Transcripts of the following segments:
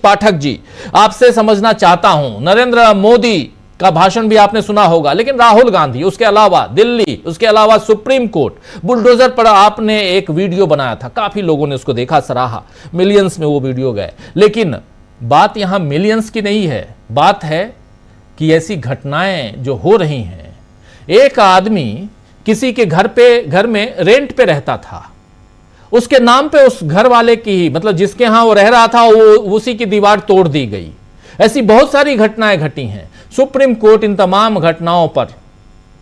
पाठक जी, आपसे समझना चाहता हूं, नरेंद्र मोदी का भाषण भी आपने सुना होगा, लेकिन राहुल गांधी, उसके अलावा दिल्ली, उसके अलावा सुप्रीम कोर्ट, बुलडोजर पर आपने एक वीडियो बनाया था, काफी लोगों ने उसको देखा, सराहा, मिलियंस में वो वीडियो गए। लेकिन बात यहां मिलियंस की नहीं है, बात है कि ऐसी घटनाएं जो हो रही हैं, एक आदमी किसी के घर में रेंट पे रहता था, उसके नाम पे उस घर वाले की ही, मतलब जिसके यहां वो रह रहा था, वो उसी की दीवार तोड़ दी गई। ऐसी बहुत सारी घटनाएं घटी हैं। सुप्रीम कोर्ट इन तमाम घटनाओं पर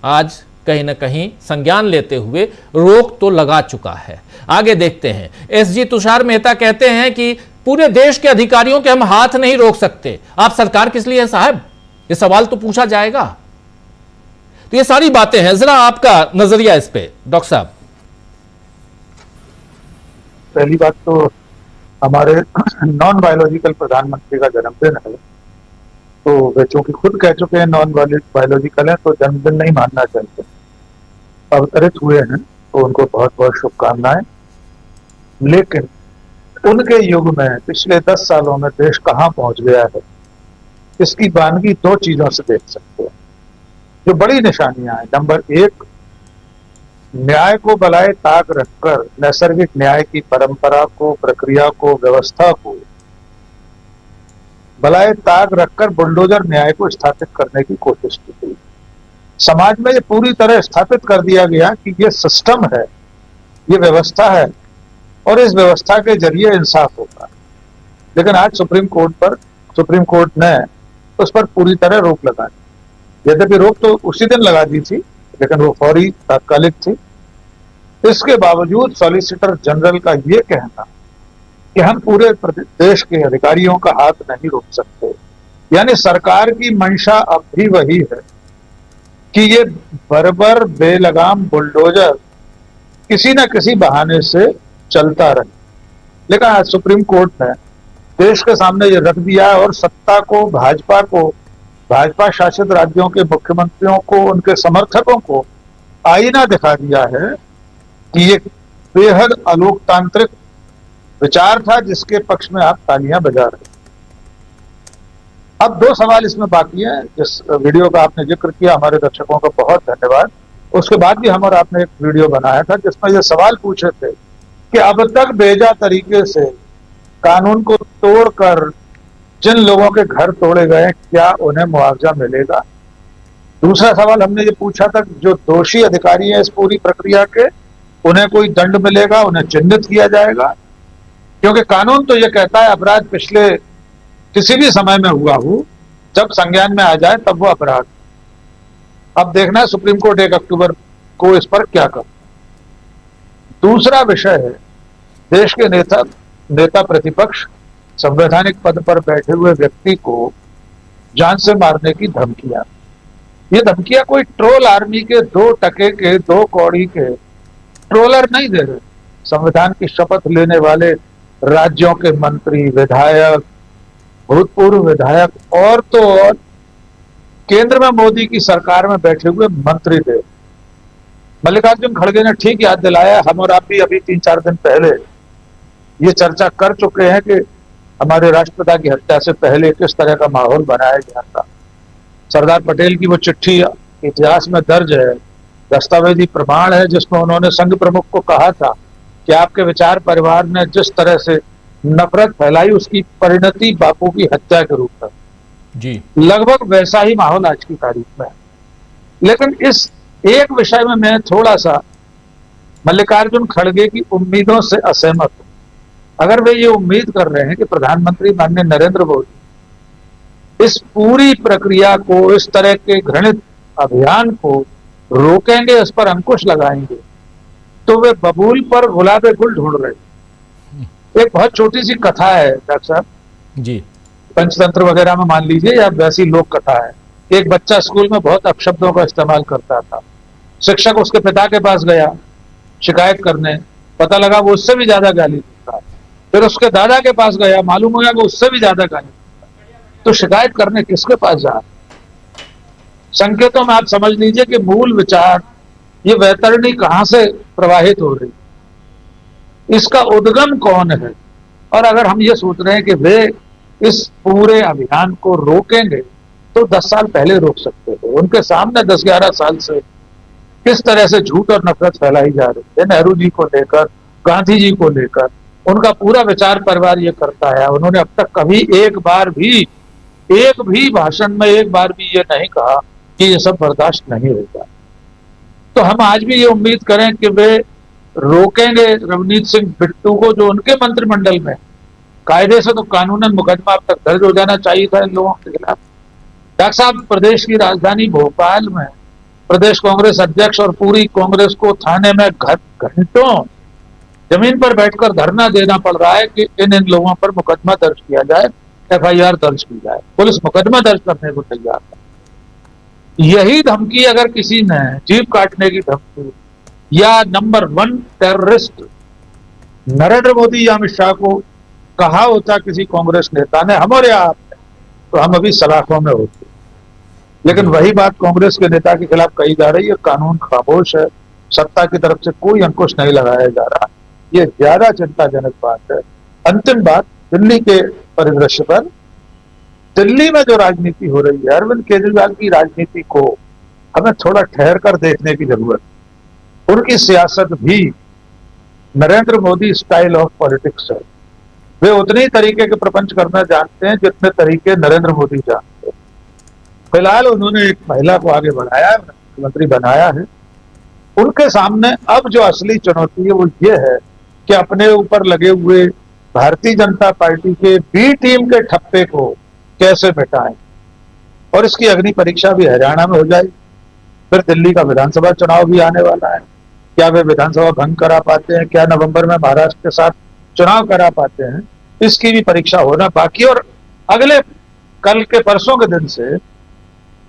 आज कहीं ना कहीं संज्ञान लेते हुए रोक तो लगा चुका है। आगे देखते हैं। एसजी तुषार मेहता कहते हैं कि पूरे देश के अधिकारियों के हम हाथ नहीं रोक सकते, आप सरकार किस लिए है साहब, ये सवाल तो पूछा जाएगा। तो ये सारी बातें हैं, जरा आपका नजरिया इस पे डॉक्टर साहब। पहली बात तो हमारे नॉन बायोलॉजिकल प्रधानमंत्री का जन्मदिन है, तो वे चूंकि खुद कह चुके हैं नॉन बायोलॉजिकल है, तो जन्मदिन नहीं मानना चाहिए। अवतरित हुए हैं तो उनको बहुत बहुत शुभकामनाएं। लेकिन उनके युग में पिछले 10 सालों में देश कहां पहुंच गया है, इसकी वानगी 2 चीजों से देख सकते हैं जो बड़ी निशानियां हैं। नंबर 1, न्याय को बलाए ताक रखकर नैसर्गिक न्याय की परंपरा को, प्रक्रिया को, व्यवस्था को बलाए ताक रखकर बुलडोजर न्याय को स्थापित करने की कोशिश की गई। समाज में ये पूरी तरह स्थापित कर दिया गया कि ये सिस्टम है, ये व्यवस्था है और इस व्यवस्था के जरिए इंसाफ होगा। लेकिन आज सुप्रीम कोर्ट ने उस पर पूरी तरह रोक लगा दी। यद्यपि रोक तो उसी दिन लगा दी थी, लेकिन वो फौरी, तात्कालिक थी। इसके बावजूद सॉलिसिटर जनरल का ये कहना कि हम पूरे देश के अधिकारियों का हाथ नहीं रोक सकते, यानी सरकार की मंशा अब भी वही है कि ये बर्बर बेलगाम बुलडोजर किसी न किसी बहाने से चलता रहे। लेकिन आज सुप्रीम कोर्ट ने देश के सामने ये रख दिया और सत्ता को, भाजपा शासित राज्यों के मुख्यमंत्रियों को, उनके समर्थकों को आईना दिखा दिया है कि ये बेहद अलोकतांत्रिक विचार था जिसके पक्ष में आप तालियां बजा रहे। अब 2 सवाल इसमें बाकी हैं। जिस वीडियो का आपने जिक्र किया, हमारे दर्शकों का बहुत धन्यवाद। उसके बाद भी हम और आपने एक वीडियो बनाया था जिसमें ये सवाल पूछे थे कि अब तक बेजा तरीके से कानून को तोड़कर जिन लोगों के घर तोड़े गए, क्या उन्हें मुआवजा मिलेगा। दूसरा सवाल हमने ये पूछा था जो दोषी अधिकारी हैं इस पूरी प्रक्रिया के, उन्हें कोई दंड मिलेगा, उन्हें चिन्हित किया जाएगा, क्योंकि कानून तो ये कहता है अपराध पिछले किसी भी समय में हुआ हो, जब संज्ञान में आ जाए तब वो अपराध। अब देखना है सुप्रीम कोर्ट 1 अक्टूबर को इस पर क्या कर। दूसरा विषय है देश के नेता प्रतिपक्ष, संवैधानिक पद पर बैठे हुए व्यक्ति को जान से मारने की धमकियां। ये धमकियां कोई ट्रोल आर्मी के 2 टके के 2 कौड़ी के ट्रोलर नहीं दे रहे। संविधान की शपथ लेने वाले राज्यों के मंत्री, विधायक, भूतपूर्व विधायक और तो और केंद्र में मोदी की सरकार में बैठे हुए मंत्री थे। मल्लिकार्जुन खड़गे ने ठीक याद दिलाया, हम और आप भी अभी 3-4 दिन पहले ये चर्चा कर चुके हैं कि हमारे राष्ट्रपिता की हत्या से पहले किस तरह का माहौल बनाया गया था। सरदार पटेल की वो चिट्ठी इतिहास में दर्ज है, दस्तावेजी प्रमाण है, जिसमें उन्होंने संघ प्रमुख को कहा था कि आपके विचार परिवार ने जिस तरह से नफरत फैलाई उसकी परिणति बापू की हत्या के रूप में जी। लगभग वैसा ही माहौल आज की तारीख में है। लेकिन इस एक विषय में मैं थोड़ा सा मल्लिकार्जुन खड़गे की उम्मीदों से असहमत हूं। अगर वे ये उम्मीद कर रहे हैं कि प्रधानमंत्री माननीय नरेंद्र मोदी इस पूरी प्रक्रिया को, इस तरह के घृणित अभियान को रोकेंगे, इस पर अंकुश लगाएंगे, तो वे बबूल पर गुलाबे गुल ढूंढ रहे हैं। एक बहुत छोटी सी कथा है डॉक्टर साहब जी, पंचतंत्र वगैरह में मान लीजिए या वैसी लोक कथा है। एक बच्चा स्कूल में बहुत अपशब्दों का इस्तेमाल करता था। शिक्षक उसके पिता के पास गया शिकायत करने, पता लगा वो उससे भी ज्यादा गाली देता। फिर उसके दादा के पास गया, मालूम हो गया वो उससे भी ज्यादा गाली देता। तो शिकायत करने किसके पास जा? संकेतों में आप समझ लीजिए कि मूल विचार, ये वैतरणी कहां से प्रवाहित हो रही, इसका उद्गम कौन है। और अगर हम ये सोच रहे हैं कि वे इस पूरे अभियान को रोकेंगे तो 10 साल पहले रोक सकते थे। उनके सामने 10-11 साल से किस तरह से झूठ और नफरत फैलाई जा रही है, नेहरू जी को लेकर, गांधी जी को लेकर, उनका पूरा विचार परिवार ये करता है। उन्होंने अब तक कभी एक भी भाषण में एक बार भी ये नहीं कहा कि ये सब बर्दाश्त नहीं होगा। तो हम आज भी ये उम्मीद करें कि वे रोकेंगे रवनीत सिंह बिट्टू को, जो उनके मंत्रिमंडल में कायदे से तो कानूनन मुकदमा अब तक दर्ज हो जाना चाहिए था इन लोगों के खिलाफ। डॉक्टर साहब, प्रदेश की राजधानी भोपाल में प्रदेश कांग्रेस अध्यक्ष और पूरी कांग्रेस को थाने में घंटों जमीन पर बैठकर धरना देना पड़ रहा है कि इन लोगों पर मुकदमा दर्ज किया जाए, FIR दर्ज की जाए। पुलिस मुकदमा दर्ज करने को तैयार है। यही धमकी अगर किसी ने जीभ काटने की धमकी या नंबर 1 टेररिस्ट नरेंद्र मोदी या अमित शाह को कहा होता किसी कांग्रेस नेता ने, हम और या आपने, तो हम अभी सलाखों में होते। लेकिन वही बात कांग्रेस के नेता के खिलाफ कही जा रही है। कानून खामोश है, सत्ता की तरफ से कोई अंकुश नहीं लगाया जा रहा। ये ज्यादा चिंताजनक बात है। अंतिम बात दिल्ली के परिदृश्य पर, दिल्ली में जो राजनीति हो रही है, अरविंद केजरीवाल की राजनीति को हमें थोड़ा ठहर कर देखने की जरूरत है। उनकी सियासत भी Narendra Modi style of politics है। वे उतने ही तरीके के प्रपंच करना जानते हैं जितने तरीके नरेंद्र मोदी जानते हैं। फिलहाल उन्होंने एक महिला को आगे बढ़ाया, मुख्यमंत्री बनाया है। उनके सामने अब जो असली चुनौती है वो ये है कि अपने ऊपर लगे हुए भारतीय जनता पार्टी के बी टीम के ठप्पे को कैसे मिटाएं। और इसकी अग्नि परीक्षा भी हरियाणा में हो जाएगी। फिर दिल्ली का विधानसभा चुनाव भी आने वाला है। क्या वे विधानसभा भंग करा पाते हैं? क्या नवंबर में महाराष्ट्र के साथ चुनाव करा पाते हैं? इसकी भी परीक्षा होना बाकी। और अगले कल के परसों के दिन से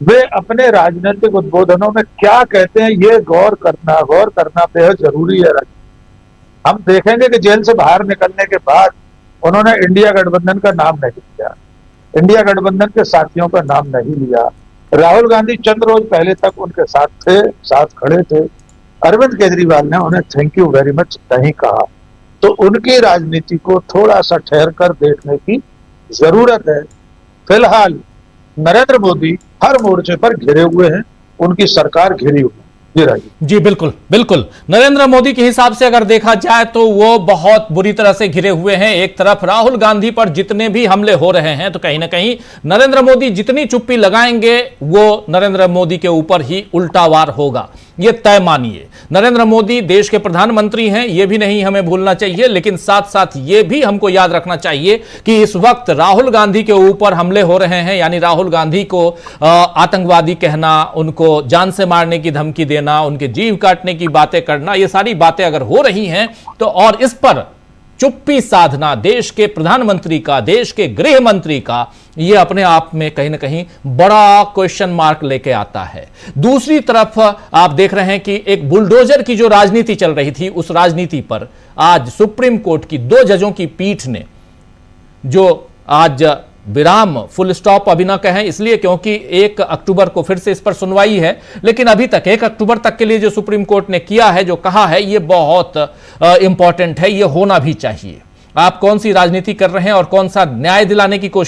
वे अपने राजनीतिक उद्बोधनों में क्या कहते हैं ये गौर करना बेहद जरूरी है। हम देखेंगे कि जेल से बाहर निकलने के बाद उन्होंने इंडिया गठबंधन का नाम नहीं लिया, इंडिया गठबंधन के साथियों का नाम नहीं लिया। राहुल गांधी चंद रोज पहले तक उनके साथ थे, साथ खड़े थे। अरविंद केजरीवाल ने उन्हें थैंक यू वेरी मच नहीं कहा। तो उनकी राजनीति को थोड़ा सा ठहर कर देखने की जरूरत है। फिलहाल नरेंद्र मोदी हर मोर्चे पर घिरे हुए हैं, उनकी सरकार घिरी हुई है। जी बिल्कुल बिल्कुल। नरेंद्र मोदी के हिसाब से अगर देखा जाए तो वो बहुत बुरी तरह से घिरे हुए हैं। एक तरफ राहुल गांधी पर जितने भी हमले हो रहे हैं तो कहीं ना कहीं नरेंद्र मोदी जितनी चुप्पी लगाएंगे वो नरेंद्र मोदी के ऊपर ही उल्टा वार होगा, ये तय मानिए। नरेंद्र मोदी देश के प्रधानमंत्री हैं, ये भी नहीं हमें भूलना चाहिए। लेकिन साथ साथ ये भी हमको याद रखना चाहिए कि इस वक्त राहुल गांधी के ऊपर हमले हो रहे हैं, यानी राहुल गांधी को आतंकवादी कहना, उनको जान से मारने की धमकी देना, उनके जीव काटने की बातें करना, ये सारी बातें अगर हो रही हैं तो और इस पर चुप्पी साधना देश के प्रधानमंत्री का, देश के गृह मंत्री का, यह अपने आप में कहीं ना कहीं बड़ा क्वेश्चन मार्क लेके आता है। दूसरी तरफ आप देख रहे हैं कि एक बुलडोजर की जो राजनीति चल रही थी, उस राजनीति पर आज सुप्रीम कोर्ट की 2 जजों की पीठ ने जो आज विराम, फुल स्टॉप अभी ना कहें इसलिए क्योंकि 1 अक्टूबर को फिर से इस पर सुनवाई है, लेकिन अभी तक 1 अक्टूबर तक के लिए जो सुप्रीम कोर्ट ने किया है, जो कहा है, ये बहुत इंपॉर्टेंट है, ये होना भी चाहिए। आप कौन सी राजनीति कर रहे हैं और कौन सा न्याय दिलाने की कोशिश